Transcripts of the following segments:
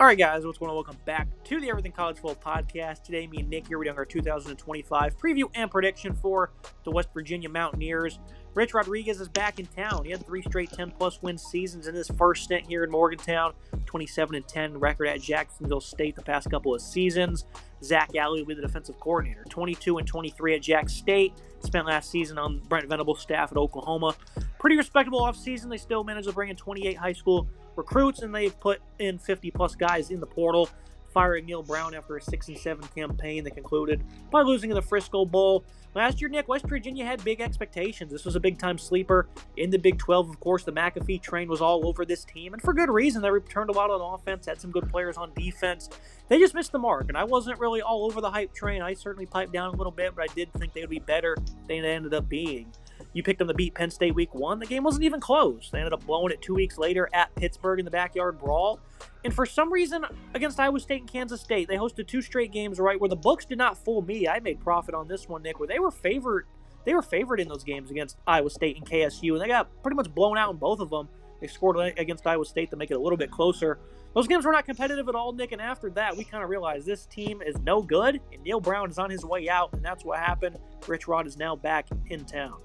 All right, guys, what's going on? Welcome back to the Everything College Football Podcast. Today, me and Nick here, we're doing our 2025 preview and prediction for the West Virginia Mountaineers. Rich Rodriguez is back in town. He had 3 straight 10-plus win seasons in his first stint here in Morgantown. 27-10 record at Jacksonville State the past couple of seasons. Zach Alley will be the defensive coordinator. 22-23 at Jack State. Spent last season on Brent Venables' staff at Oklahoma. Pretty respectable offseason. They still managed to bring in 28 high school recruits, and they've put in 50-plus guys in the portal, firing Neil Brown after a 6-7 campaign that concluded by losing in the Frisco Bowl. Last year, Nick, West Virginia had big expectations. This was a big-time sleeper in the Big 12. Of course, the McAfee train was all over this team, and for good reason. They returned a lot on offense, had some good players on defense. They just missed the mark, and I wasn't really all over the hype train. I certainly piped down a little bit, but I did think they would be better than they ended up being. You picked them to beat Penn State week 1. The game wasn't even close. They ended up blowing it 2 weeks later at Pittsburgh in the backyard brawl. And for some reason, against Iowa State and Kansas State, they hosted 2 straight games, right, where the books did not fool me. I made profit on this one, Nick, where they were favored in those games against Iowa State and KSU, and they got pretty much blown out in both of them. They scored against Iowa State to make it a little bit closer. Those games were not competitive at all, Nick, and after that, we kind of realized this team is no good, and Neil Brown is on his way out, and that's what happened. Rich Rod is now back in town.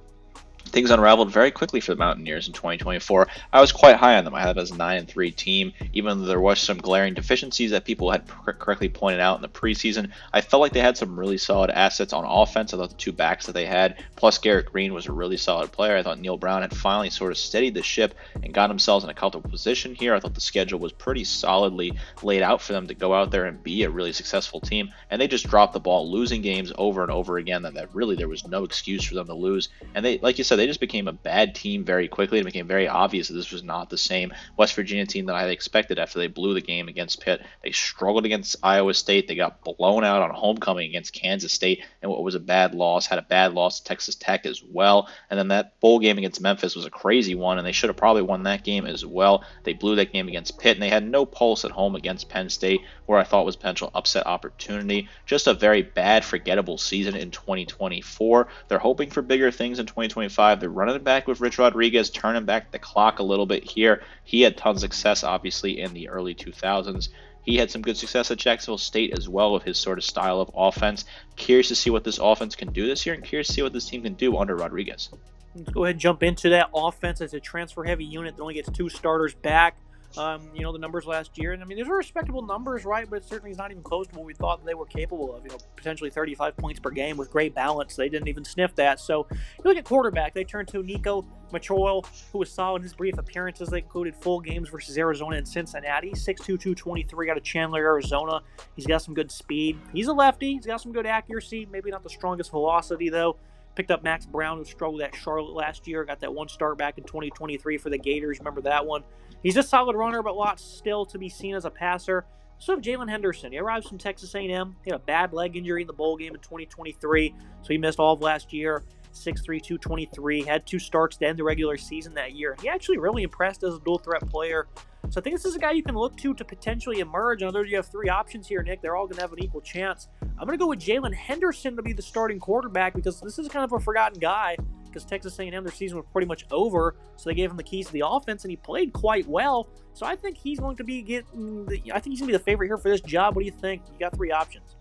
Things unraveled very quickly for the Mountaineers in 2024. I was quite high on them. I had them as a 9-3 team, even though there was some glaring deficiencies that people had correctly pointed out in the preseason. I felt like they had some really solid assets on offense. I thought the 2 backs that they had, plus Garrett Green, was a really solid player. I thought Neil Brown had finally sort of steadied the ship and got themselves in a comfortable position here. I thought the schedule was pretty solidly laid out for them to go out there and be a really successful team, and they just dropped the ball, losing games over and over again that really there was no excuse for them to lose. And they, like you said, they just became a bad team very quickly. It became very obvious that this was not the same West Virginia team that I had expected after they blew the game against Pitt. They struggled against Iowa State. They got blown out on homecoming against Kansas State, and what was a bad loss, had a bad loss to Texas Tech as well. And then that bowl game against Memphis was a crazy one, and they should have probably won that game as well. They blew that game against Pitt, and they had no pulse at home against Penn State, where I thought was a potential upset opportunity. Just a very bad, forgettable season in 2024. They're hoping for bigger things in 2025. They're running it back with Rich Rodriguez, turning back the clock a little bit here. He had tons of success, obviously, in the early 2000s. He had some good success at Jacksonville State as well with his sort of style of offense. Curious to see what this offense can do this year, and curious to see what this team can do under Rodriguez. Let's go ahead and jump into that offense. As a transfer-heavy unit that only gets 2 starters back. The numbers last year, and I mean, those are respectable numbers, right? But it certainly is not even close to what we thought they were capable of. Potentially 35 points per game with great balance. They didn't even sniff that. So you look at quarterback, they turned to Nico Machoil, who was solid in his brief appearances. They included full games versus Arizona and Cincinnati. 6'2", 223 out of Chandler, Arizona. He's got some good speed. He's a lefty. He's got some good accuracy. Maybe not the strongest velocity, though. Picked up Max Brown, who struggled at Charlotte last year. Got that 1 start back in 2023 for the Gators. Remember that one? He's a solid runner, but lots still to be seen as a passer. So have Jalen Henderson. He arrives from Texas A&M. He had a bad leg injury in the bowl game in 2023, so he missed all of last year. 6'3", 223. Had 2 starts to end the regular season that year. He actually really impressed as a dual-threat player. So I think this is a guy you can look to potentially emerge. And although you have 3 options here, Nick, they're all going to have an equal chance. I'm going to go with Jalen Henderson to be the starting quarterback because this is kind of a forgotten guy because Texas A&M, their season was pretty much over, so they gave him the keys to the offense, and he played quite well. So I think he's going to be the favorite here for this job. What do you think? You got 3 options.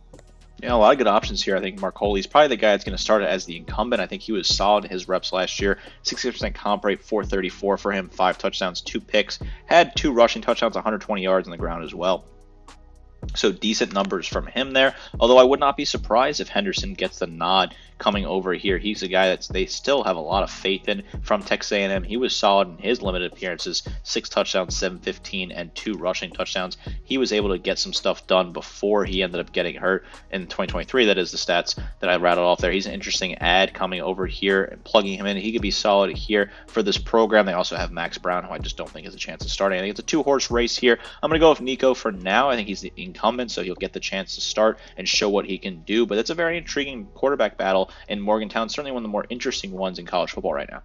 Yeah, a lot of good options here. I think Marcoli's probably the guy that's going to start it as the incumbent. I think he was solid in his reps last year. 60% comp rate, 434 for him, 5 touchdowns, 2 picks. Had 2 rushing touchdowns, 120 yards on the ground as well. So decent numbers from him there, although I would not be surprised if Henderson gets the nod coming over here. He's a guy that they still have a lot of faith in from Texas A&M. He was solid in his limited appearances, 6 touchdowns, 715, and 2 rushing touchdowns. He was able to get some stuff done before he ended up getting hurt in 2023. That is the stats that I rattled off there. He's an interesting ad coming over here and plugging him in. He could be solid here for this program. They also have Max Brown, who I just don't think has a chance of starting. I think it's a 2-horse race here. I'm going to go with Nico for now. I think he's the incumbent, so he'll get the chance to start and show what he can do. But it's a very intriguing quarterback battle in Morgantown, certainly one of the more interesting ones in college football right now.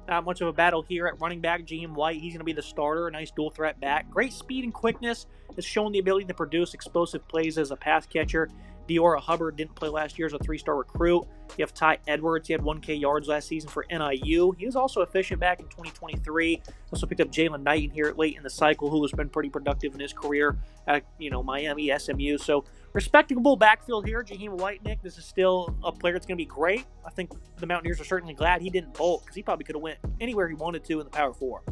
Not much of a battle here at running back. G.M. White, he's going to be the starter, a nice dual-threat back. Great speed and quickness, has shown the ability to produce explosive plays as a pass catcher. Diora Hubbard didn't play last year as a 3-star recruit. You have Ty Edwards. He had 1K yards last season for NIU. He was also efficient back in 2023. Also picked up Jalen Knight here late in the cycle, who has been pretty productive in his career at Miami, SMU. So respectable backfield here. Jaheim White, Nick, this is still a player that's going to be great. I think the Mountaineers are certainly glad he didn't bolt because he probably could have went anywhere he wanted to in the Power 4.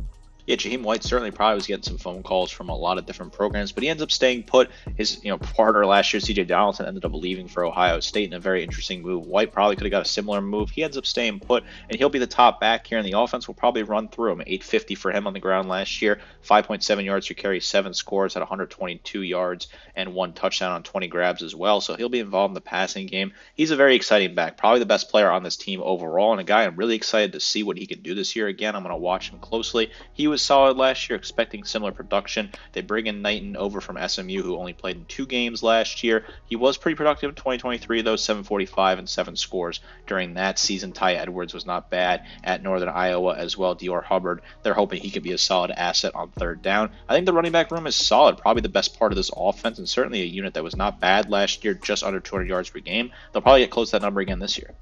Yeah, Jaheim White certainly probably was getting some phone calls from a lot of different programs, but he ends up staying put. His partner last year, CJ Donaldson, ended up leaving for Ohio State in a very interesting move. White probably could have got a similar move. He ends up staying put, and he'll be the top back here in the offense. We'll probably run through him. 850 for him on the ground last year, 5.7 yards per carry, 7 scores, had 122 yards and 1 touchdown on 20 grabs as well. So he'll be involved in the passing game. He's a very exciting back, probably the best player on this team overall, and a guy I'm really excited to see what he can do this year. Again, I'm going to watch him closely. He was solid last year, expecting similar production. They bring in Knighton over from SMU, who only played in 2 games last year. He was pretty productive in 2023, though, 745 and 7 scores during that season. Ty Edwards was not bad at Northern Iowa as well. Dior Hubbard, they're hoping he could be a solid asset on third down. I think the running back room is solid, probably the best part of this offense, and certainly a unit that was not bad last year, just under 200 yards per game. They'll probably get close to that number again this year.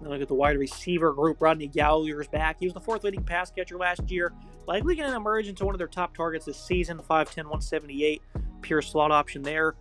Look at the wide receiver group. Rodney Gallagher's back. He was the 4th leading pass catcher last year. Likely going to emerge into one of their top targets this season. 5'10", 178. Pure slot option there.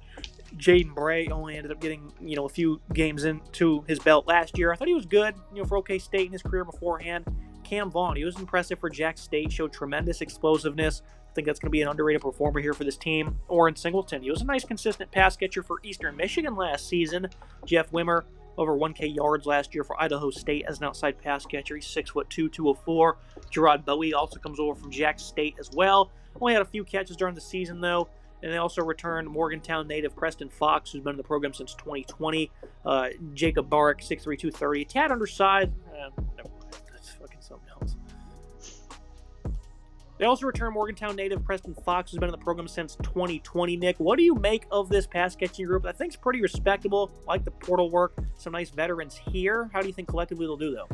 Jaden Bray only ended up getting, a few games into his belt last year. I thought he was good, for OK State in his career beforehand. Cam Vaughn, he was impressive for Jack State. Showed tremendous explosiveness. I think that's going to be an underrated performer here for this team. Orrin Singleton, he was a nice consistent pass catcher for Eastern Michigan last season. Jeff Wimmer, over 1K yards last year for Idaho State as an outside pass catcher. He's 6'2", 204. Gerard Bowie also comes over from Jack State as well. Only had a few catches during the season, though. And they also returned Morgantown native Preston Fox, who's been in the program since 2020. Jacob Barrick, 6'3", 230. Tad undersized. Never mind. That's fucking something else. They also returned Morgantown native Preston Fox, who's been in the program since 2020. Nick, what do you make of this pass-catching group? I think it's pretty respectable. I like the portal work. Some nice veterans here. How do you think collectively they'll do, though?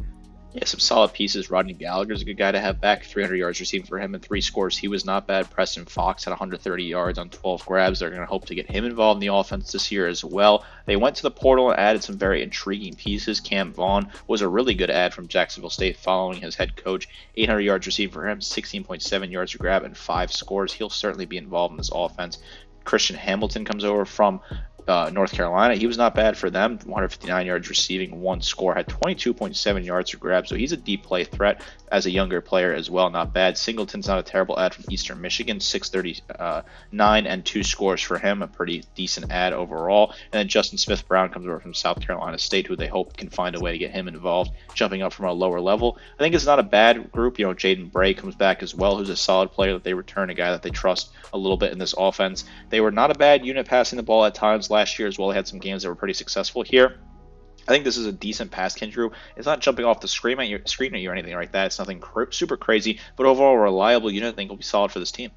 Yeah, some solid pieces. Rodney Gallagher's a good guy to have back. 300 yards receiving for him and 3 scores. He was not bad. Preston Fox had 130 yards on 12 grabs. They're going to hope to get him involved in the offense this year as well. They went to the portal and added some very intriguing pieces. Cam Vaughn was a really good add from Jacksonville State following his head coach. 800 yards receiving for him, 16.7 yards per grab, and 5 scores. He'll certainly be involved in this offense. Christian Hamilton comes over from North Carolina. He was not bad for them. 159 yards receiving, 1 score, had 22.7 yards per grab. So he's a deep play threat as a younger player as well. Not bad. Singleton's not a terrible ad from Eastern Michigan. 639 and 2 scores for him. A pretty decent ad overall. And then Justin Smith-Brown comes over from South Carolina State, who they hope can find a way to get him involved, jumping up from a lower level. I think it's not a bad group. Jaden Bray comes back as well, who's a solid player that they return, a guy that they trust a little bit in this offense. They were not a bad unit passing the ball at times last year as well. They had some games that were pretty successful here. I think this is a decent pass catching group. It's not jumping off the screen at you or anything like that. It's nothing super crazy, but overall a reliable unit. I think will be solid for this team.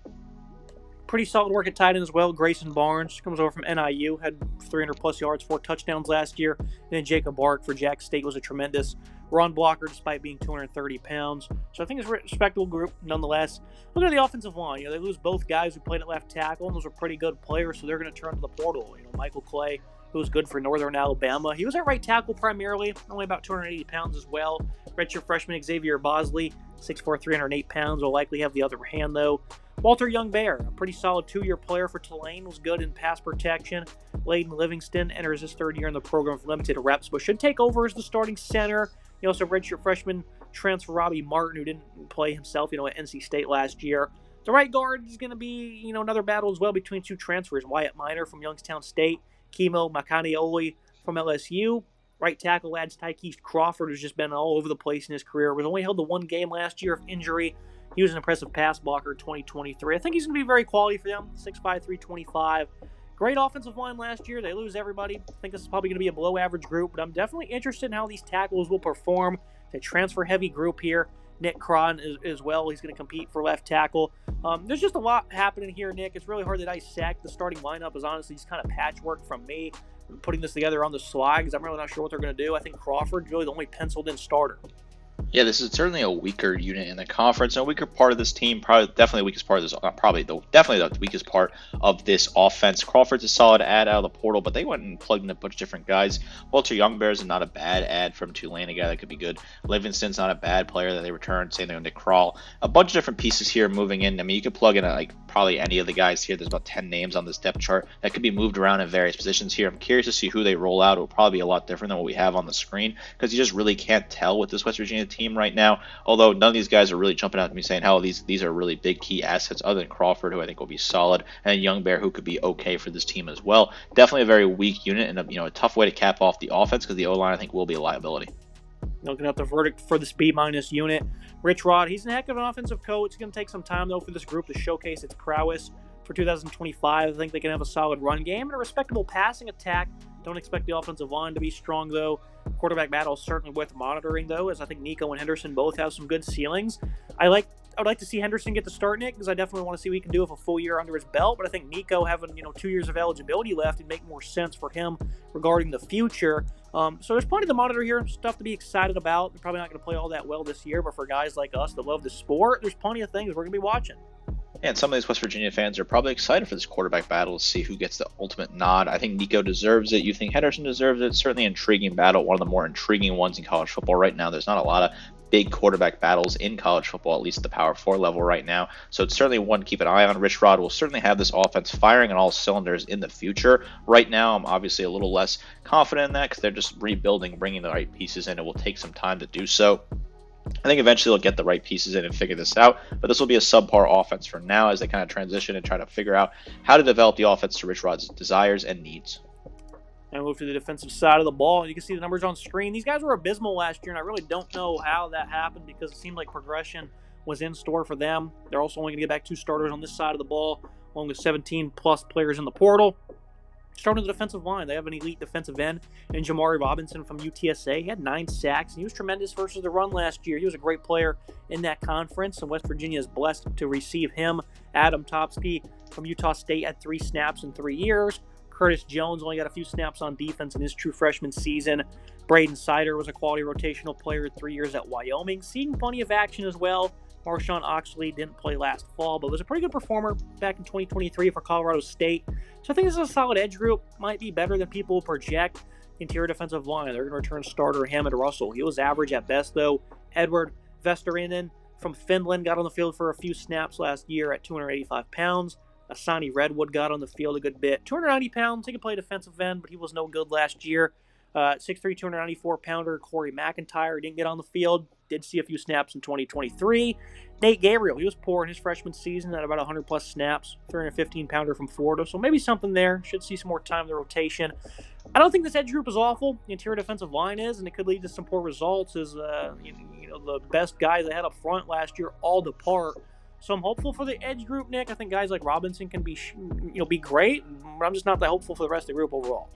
Pretty solid work at tight end as well. Grayson Barnes comes over from NIU, had 300-plus yards, 4 touchdowns last year. And then Jacob Bark for Jack State was a tremendous run blocker despite being 230 pounds. So I think it's a respectable group nonetheless. Look at the offensive line. They lose both guys who played at left tackle, and those are pretty good players, so they're going to turn to the portal. Michael Clay, who was good for Northern Alabama. He was at right tackle primarily, only about 280 pounds as well. Redshirt freshman Xavier Bosley, 6'4", 308 pounds, will likely have the other hand, though. Walter Young-Bear, a pretty solid 2-year player for Tulane, was good in pass protection. Layden Livingston enters his 3rd year in the program with limited reps, but should take over as the starting center. You also have redshirt freshman transfer Robbie Martin, who didn't play himself, at NC State last year. The right guard is going to be, another battle as well between 2 transfers. Wyatt Minor from Youngstown State, Kimo Makanioli from LSU. Right tackle adds Tykees Crawford, who's just been all over the place in his career. Was only held to 1 game last year of injury. He was an impressive pass blocker in 2023. I think he's going to be very quality for them. 6'5", 325. Great offensive line last year. They lose everybody. I think this is probably going to be a below-average group, but I'm definitely interested in how these tackles will perform. It's a transfer-heavy group here. Nick Cron as well. He's going to compete for left tackle. There's just a lot happening here, Nick. It's really hard to dissect. The starting lineup is honestly just kind of patchwork from me. Putting this together on the slide because I'm really not sure what they're going to do. I think Crawford's really the only penciled-in starter. Yeah, this is certainly a weaker unit in the conference, and a weaker part of this team. Probably, definitely the weakest part of this. Definitely the weakest part of this offense. Crawford's a solid add out of the portal, but they went and plugged in a bunch of different guys. Walter Youngbear is not a bad add from Tulane, a guy that could be good. Livingston's not a bad player that they returned. Same thing with Nick Kroll. A bunch of different pieces here moving in. I mean, you could plug in like probably any of the guys here. There's about 10 names on this depth chart that could be moved around in various positions here. I'm curious to see who they roll out. It will probably be a lot different than what we have on the screen because you just really can't tell with this West Virginia team right now. Although none of these guys are really jumping out to me saying, "Hell, these are really big key assets," other than Crawford, who I think will be solid, and Youngbear, who could be okay for this team as well. Definitely a very weak unit and a tough way to cap off the offense because the O-line I think will be a liability. Looking at the verdict for this B-minus unit, Rich Rod, he's a heck of an offensive coach. It's going to take some time, though, for this group to showcase its prowess. For 2025, I think they can have a solid run game and a respectable passing attack. Don't expect the offensive line to be strong, though. Quarterback battle is certainly worth monitoring, though, as I think Nico and Henderson both have some good ceilings. I would like to see Henderson get the start, Nick, because I definitely want to see what he can do with a full year under his belt. But I think Nico having 2 years of eligibility left would make more sense for him regarding the future. So there's plenty to monitor here, stuff to be excited about. They're probably not going to play all that well this year, but for guys like us that love the sport, there's plenty of things we're going to be watching. And some of these West Virginia fans are probably excited for this quarterback battle to see who gets the ultimate nod. I think Nico deserves it. You think Henderson deserves it. Certainly an intriguing battle, one of the more intriguing ones in college football right now. There's not a lot of big quarterback battles in college football, at least at the Power 4 level right now. So it's certainly one to keep an eye on. Rich Rod will certainly have this offense firing on all cylinders in the future. Right now, I'm obviously a little less confident in that because they're just rebuilding, bringing the right pieces in. It will take some time to do so. I think eventually they'll get the right pieces in and figure this out, but this will be a subpar offense for now as they kind of transition and try to figure out how to develop the offense to Rich Rod's desires and needs. And move to the defensive side of the ball. You can see the numbers on screen. These guys were abysmal last year, and I really don't know how that happened because it seemed like progression was in store for them. They're also only going to get back 2 starters on this side of the ball, along with 17-plus players in the portal. Starting the defensive line, they have an elite defensive end in Jamari Robinson from UTSA. He had 9 sacks, and he was tremendous versus the run last year. He was a great player in that conference, and West Virginia is blessed to receive him. Adam Topsky from Utah State had 3 snaps in 3 years. Curtis Jones only got a few snaps on defense in his true freshman season. Braden Sider was a quality rotational player 3 years at Wyoming, seeing plenty of action as well. Marshawn Oxley didn't play last fall, but was a pretty good performer back in 2023 for Colorado State. So I think this is a solid edge group. Might be better than people project. Interior defensive line, they're going to return starter Hammond Russell. He was average at best, though. Edward Vesterinen from Finland got on the field for a few snaps last year at 285 pounds. Asani Redwood got on the field a good bit. 290 pounds, he could play defensive end, but he was no good last year. 6'3", 294-pounder Corey McIntyre didn't get on the field. Did see a few snaps in 2023. Nate Gabriel, he was poor in his freshman season at about 100-plus snaps. 315-pounder from Florida, so maybe something there. Should see some more time in the rotation. I don't think this edge group is awful. The interior defensive line is, and it could lead to some poor results as the best guys they had up front last year all depart. So I'm hopeful for the edge group, Nick. I think guys like Robinson can be great, but I'm just not that hopeful for the rest of the group overall.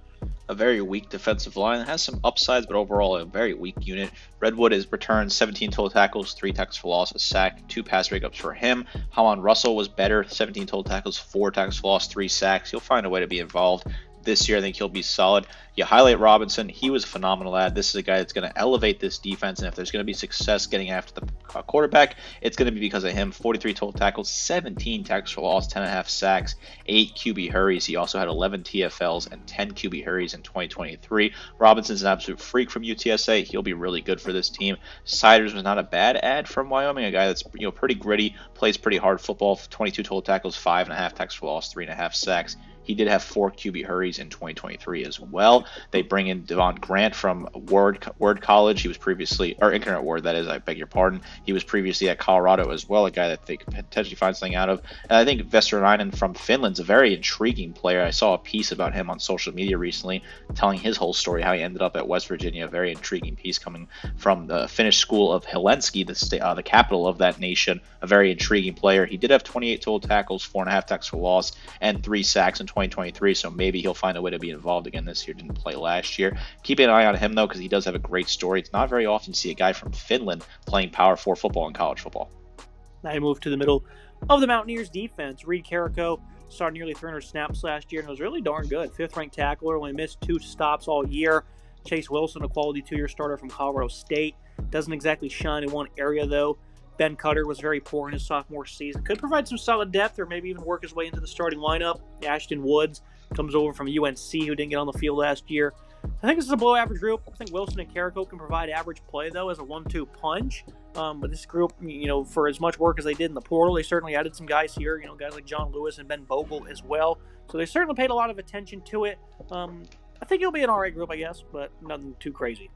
A very weak defensive line. It has some upsides, but overall a very weak unit. Redwood has returned 17 total tackles, 3 tackles for loss, a sack, 2 pass breakups for him. Hammond Russell was better, 17 total tackles, 4 tackles for loss, 3 sacks. He'll find a way to be involved. This year, I think he'll be solid. You highlight Robinson. He was a phenomenal ad. This is a guy that's going to elevate this defense, and if there's going to be success getting after the quarterback, it's going to be because of him. 43 total tackles, 17 tackles for loss, 10.5 sacks, 8 QB hurries. He also had 11 TFLs and 10 QB hurries in 2023. Robinson's an absolute freak from UTSA. He'll be really good for this team. Siders was not a bad ad from Wyoming, a guy that's pretty gritty, plays pretty hard football. 22 total tackles, 5.5 tackles for loss, 3.5 sacks. He did have 4 QB hurries in 2023 as well. They bring in Devon Grant from Word College. He was previously, or Incarnate Word, that is, I beg your pardon. He was previously at Colorado as well, a guy that they could potentially find something out of. And I think Vesterinen from Finland's a very intriguing player. I saw a piece about him on social media recently telling his whole story, how he ended up at West Virginia. A very intriguing piece coming from the Finnish school of Helsinki, the capital of that nation. A very intriguing player. He did have 28 total tackles, 4.5 tackles for loss, and 3 sacks in 2023, so maybe he'll find a way to be involved again this year. Didn't play last year. Keep an eye on him, though, because he does have a great story. It's not very often to see a guy from Finland playing Power 4 football in college football. Now I move to the middle of the Mountaineers defense. Reed Carrico started nearly 300 snaps last year and was really darn good. 5th-ranked tackler, only missed 2 stops all year. Chase Wilson, a quality 2-year starter from Colorado State. Doesn't exactly shine in one area, though. Ben Cutter was very poor in his sophomore season. Could provide some solid depth or maybe even work his way into the starting lineup. Ashton Woods comes over from UNC, who didn't get on the field last year. I think this is a below-average group. I think Wilson and Carrico can provide average play, though, as a 1-2 punch. But this group, for as much work as they did in the portal, they certainly added some guys here, guys like John Lewis and Ben Bogle as well. So they certainly paid a lot of attention to it. I think it'll be an all right group, I guess, but nothing too crazy.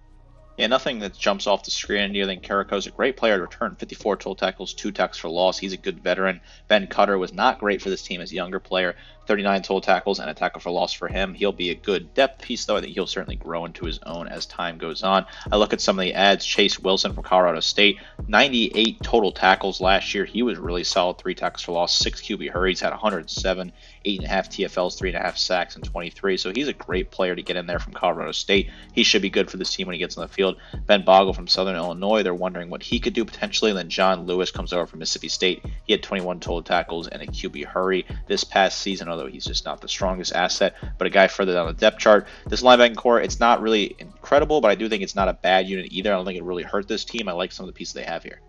Yeah, nothing that jumps off the screen. I think Carrico's a great player to return. 54 total tackles, 2 tackles for loss. He's a good veteran. Ben Cutter was not great for this team as a younger player. 39 total tackles and a tackle for loss for him. He'll be a good depth piece, though. I think he'll certainly grow into his own as time goes on. I look at some of the ads. Chase Wilson from Colorado State, 98 total tackles last year. He was really solid. 3 tackles for loss, 6 QB hurries, had 107, 8.5 TFLs, 3.5 sacks, and 23. So he's a great player to get in there from Colorado State. He should be good for this team when he gets on the field. Ben Bogle from Southern Illinois, they're wondering what he could do potentially. And then John Lewis comes over from Mississippi State. He had 21 total tackles and a QB hurry this past season, although he's just not the strongest asset, but a guy further down the depth chart. This linebacking core, it's not really incredible, but I do think it's not a bad unit either. I don't think it really hurt this team. I like some of the pieces they have here.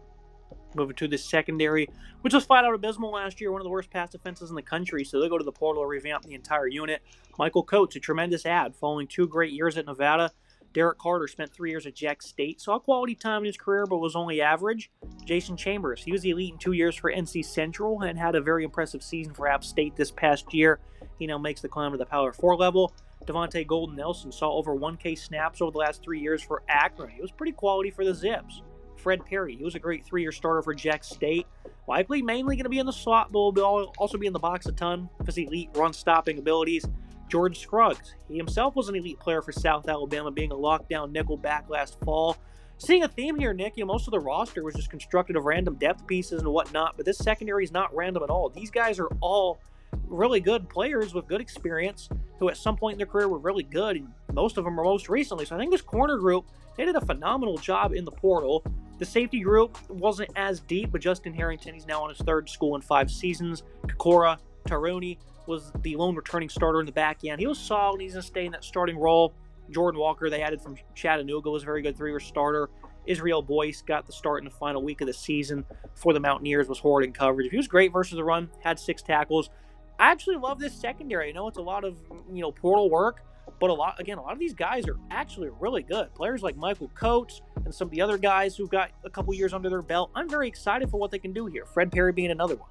Moving to the secondary, which was flat out abysmal last year, one of the worst pass defenses in the country, so they go to the portal to revamp the entire unit. Michael Coates, a tremendous ad, following 2 great years at Nevada. Derek Carter spent 3 years at Jack State, saw quality time in his career, but was only average. Jason Chambers, he was the elite in 2 years for NC Central and had a very impressive season for App State this past year. He now makes the climb to the Power 4 level. Devontae Golden Nelson saw over 1K snaps over the last 3 years for Akron. He was pretty quality for the Zips. Fred Perry, he was a great 3-year starter for Jack State. Likely mainly going to be in the slot, but will also be in the box a ton for his elite run-stopping abilities. George Scruggs, he himself was an elite player for South Alabama, being a lockdown nickel back last fall. Seeing a theme here, Nick, most of the roster was just constructed of random depth pieces and whatnot, but this secondary is not random at all. These guys are all really good players with good experience who at some point in their career were really good, and most of them were most recently. So I think this corner group, they did a phenomenal job in the portal. The safety group wasn't as deep, but Justin Harrington, he's now on his 3rd school in 5 seasons. Kokora Taruni was the lone returning starter in the back end. He was solid. He's going to stay in that starting role. Jordan Walker, they added from Chattanooga, was a very good 3-year starter. Israel Boyce got the start in the final week of the season for the Mountaineers, was horrid in coverage. He was great versus the run, had 6 tackles. I actually love this secondary. I know it's a lot of, portal work, but a lot of these guys are actually really good. Players like Michael Coates and some of the other guys who've got a couple years under their belt. I'm very excited for what they can do here. Fred Perry being another one.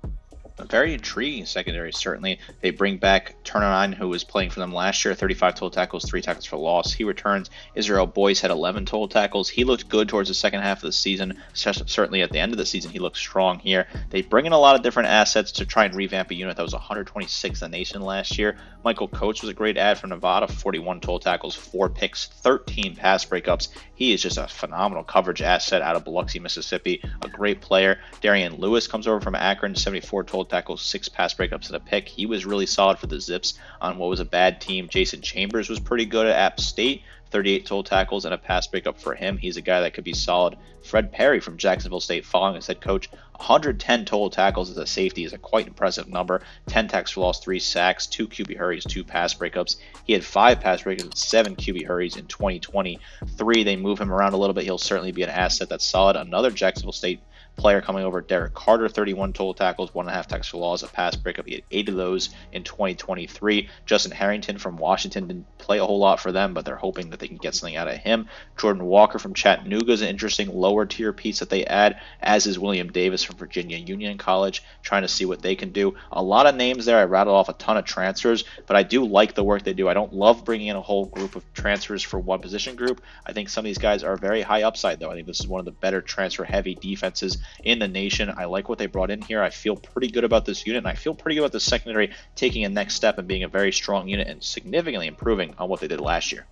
A very intriguing secondary, certainly. They bring back Turner, who was playing for them last year, 35 total tackles, 3 tackles for loss. He returns. Israel Boyce had 11 total tackles. He looked good towards the second half of the season. Certainly at the end of the season, he looked strong here. They bring in a lot of different assets to try and revamp a unit that was 126th in the nation last year. Michael Coates was a great add for Nevada, 41 total tackles, 4 picks, 13 pass breakups. He is just a phenomenal coverage asset out of Biloxi, Mississippi. A great player. Darian Lewis comes over from Akron, 74 total tackles, 6 pass breakups and a pick. He was really solid for the Zips on what was a bad team. Jason Chambers was pretty good at App State. 38 total tackles and a pass breakup for him. He's a guy that could be solid. Fred Perry from Jacksonville State, following his head coach, 110 total tackles as a safety is a quite impressive number. 10 tackles for loss, 3 sacks, 2 QB hurries, 2 pass breakups. He had 5 pass breakups and 7 QB hurries in 2023. They move him around a little bit. He'll certainly be an asset that's solid. Another Jacksonville State player coming over, Derek Carter, 31 total tackles, 1.5 tackles for loss, a pass breakup. He had 8 of those in 2023. Justin Harrington from Washington didn't play a whole lot for them, but they're hoping that they can get something out of him. Jordan Walker from Chattanooga is an interesting lower tier piece that they add, as is William Davis from Virginia Union College, trying to see what they can do. A lot of names there. I rattled off a ton of transfers, but I do like the work they do. I don't love bringing in a whole group of transfers for one position group. I think some of these guys are very high upside, though. I think this is one of the better transfer-heavy defenses in the nation. I like what they brought in here. I feel pretty good about this unit, and I feel pretty good about the secondary taking a next step and being a very strong unit and significantly improving on what they did last year.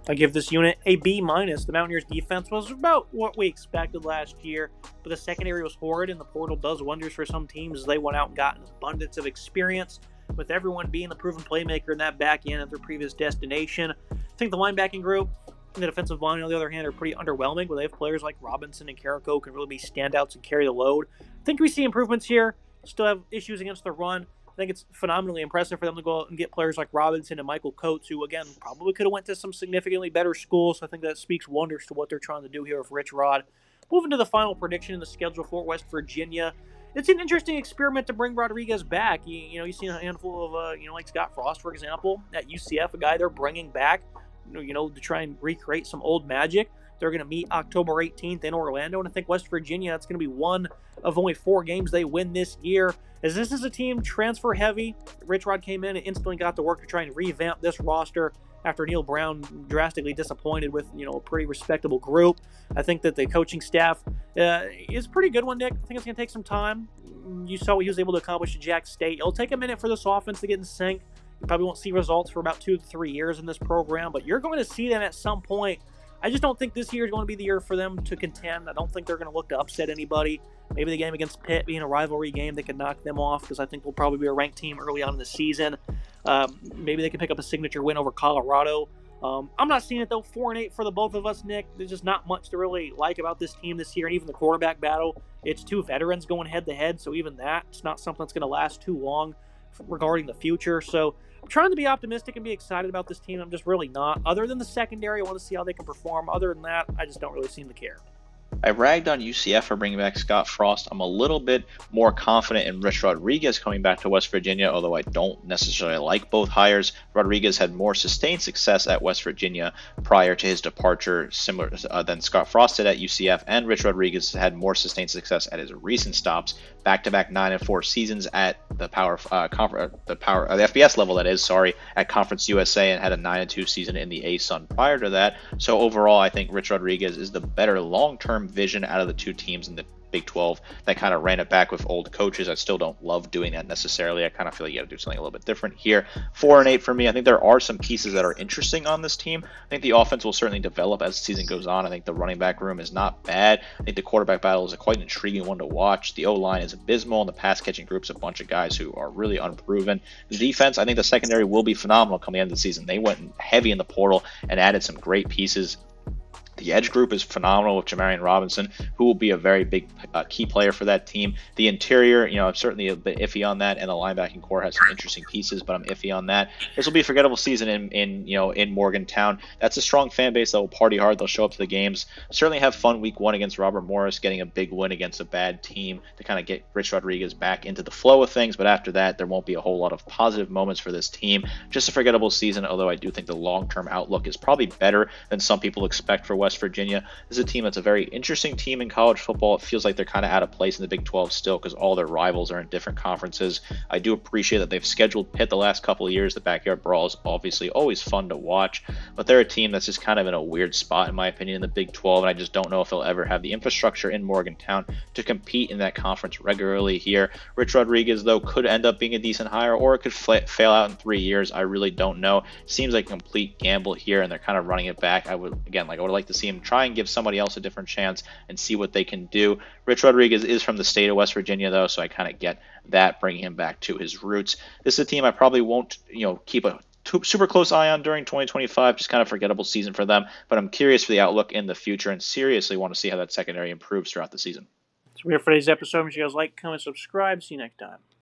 I give this unit a B-. The Mountaineers' defense was about what we expected last year, but the secondary was horrid, and the portal does wonders for some teams as they went out and got an abundance of experience, with everyone being the proven playmaker in that back end at their previous destination. I think the linebacking group and the defensive line, on the other hand, are pretty underwhelming, but they have players like Robinson and Carrico who can really be standouts and carry the load. I think we see improvements here. Still have issues against the run. I think it's phenomenally impressive for them to go out and get players like Robinson and Michael Coates, who, again, probably could have went to some significantly better schools. So I think that speaks wonders to what they're trying to do here with Rich Rod. Moving to the final prediction in the schedule for West Virginia. It's an interesting experiment to bring Rodriguez back. You've seen a handful of, like Scott Frost, for example, at UCF, a guy they're bringing back, to try and recreate some old magic. They're going to meet October 18th in Orlando, and I think West Virginia, that's going to be one of only 4 games they win this year. As this is a team transfer heavy, Rich Rod came in and instantly got to work to try and revamp this roster after Neil Brown drastically disappointed with a pretty respectable group. I think that the coaching staff is a pretty good one, Nick. I think it's going to take some time. You saw what he was able to accomplish at Jack State. It'll take a minute for this offense to get in sync. You probably won't see results for about 2 to 3 years in this program, but you're going to see them at some point. I just don't think this year is going to be the year for them to contend. I don't think they're going to look to upset anybody. Maybe the game against Pitt being a rivalry game, they could knock them off because I think they'll probably be a ranked team early on in the season. Maybe they can pick up a signature win over Colorado. I'm not seeing it, though. 4-8 for the both of us, Nick. There's just not much to really like about this team this year, and even the quarterback battle. It's 2 veterans going head-to-head, so even that, it's not something that's going to last too long regarding the future. So I'm trying to be optimistic and be excited about this team. I'm just really not. Other than the secondary, I want to see how they can perform. Other than that, I just don't really seem to care. I ragged on UCF for bringing back Scott Frost. I'm a little bit more confident in Rich Rodriguez coming back to West Virginia, although I don't necessarily like both hires. Rodriguez had more sustained success at West Virginia prior to his departure, similar than Scott Frost did at UCF, and Rich Rodriguez had more sustained success at his recent stops, back-to-back 9-4 seasons at the FBS level, at Conference USA, and had a 9-2 season in the ASUN prior to that. So overall, I think Rich Rodriguez is the better long-term vision out of the 2 teams in the Big 12 that kind of ran it back with old coaches. I still don't love doing that necessarily. I kind of feel like you got to do something a little bit different here. 4-8 for me. I think there are some pieces that are interesting on this team. I think the offense will certainly develop as the season goes on. I think the running back room is not bad. I think the quarterback battle is a quite intriguing one to watch. The O-line is abysmal, and the pass-catching group's a bunch of guys who are really unproven. The defense, I think the secondary will be phenomenal coming into the season. They went heavy in the portal and added some great pieces. The edge group is phenomenal with Jamarian Robinson, who will be a very big key player for that team. The interior, I'm certainly a bit iffy on that, and the linebacking core has some interesting pieces, but I'm iffy on that. This will be a forgettable season in Morgantown. That's a strong fan base that will party hard. They'll show up to the games. Certainly have fun week 1 against Robert Morris, getting a big win against a bad team to kind of get Rich Rodriguez back into the flow of things. But after that, there won't be a whole lot of positive moments for this team. Just a forgettable season, although I do think the long-term outlook is probably better than some people expect for West Virginia. This is a team that's a very interesting team in college football. It feels like they're kind of out of place in the Big 12 still because all their rivals are in different conferences. I do appreciate that they've scheduled Pitt the last couple of years. The Backyard Brawl is obviously always fun to watch, but they're a team that's just kind of in a weird spot, in my opinion, in the Big 12, and I just don't know if they'll ever have the infrastructure in Morgantown to compete in that conference regularly here. Rich Rodriguez, though, could end up being a decent hire, or it could fail out in 3 years. I really don't know. Seems like a complete gamble here, and they're kind of running it back. I would like to see him try and give somebody else a different chance and see what they can do. Rich Rodriguez is from the state of West Virginia, though, so I kind of get that, bringing him back to his roots. This is a team I probably won't, keep a super close eye on during 2025, just kind of forgettable season for them, but I'm curious for the outlook in the future and seriously want to see how that secondary improves throughout the season. So we're here for today's episode. Make sure you guys like, comment, subscribe. See you next time.